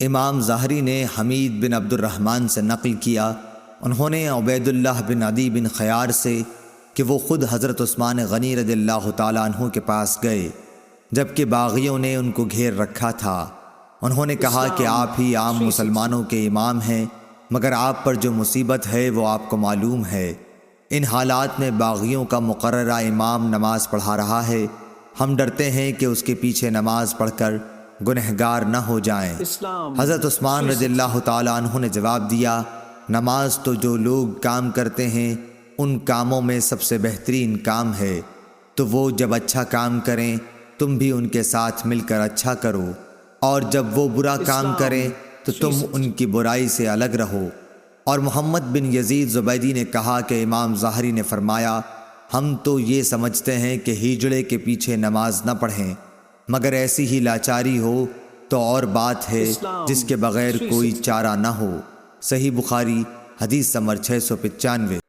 امام ظاہری نے حمید بن عبد الرحمن سے نقل کیا، انہوں نے عبید اللہ بن عدی بن خیار سے کہ وہ خود حضرت عثمان غنی رضی اللہ تعالیٰ عنہ کے پاس گئے جبکہ باغیوں نے ان کو گھیر رکھا تھا۔ انہوں نے کہا کہ آپ ہی عام مسلمانوں کے امام ہیں، مگر آپ پر جو مصیبت ہے وہ آپ کو معلوم ہے۔ ان حالات میں باغیوں کا مقررہ امام نماز پڑھا رہا ہے، ہم ڈرتے ہیں کہ اس کے پیچھے نماز پڑھ کر گنہگار نہ ہو جائیں۔ حضرت عثمان رضی اللہ تعالیٰ عنہ نے جواب دیا، نماز تو جو لوگ کام کرتے ہیں ان کاموں میں سب سے بہترین کام ہے، تو وہ جب اچھا کام کریں تم بھی ان کے ساتھ مل کر اچھا کرو، اور جب وہ برا کام کریں تو تم ان کی برائی سے الگ رہو۔ اور محمد بن یزید زبیدی نے کہا کہ امام ظاہری نے فرمایا، ہم تو یہ سمجھتے ہیں کہ ہجڑے کے پیچھے نماز نہ پڑھیں، مگر ایسی ہی لاچاری ہو تو اور بات ہے جس کے بغیر کوئی چارہ نہ ہو۔ صحیح بخاری حدیث نمبر 695۔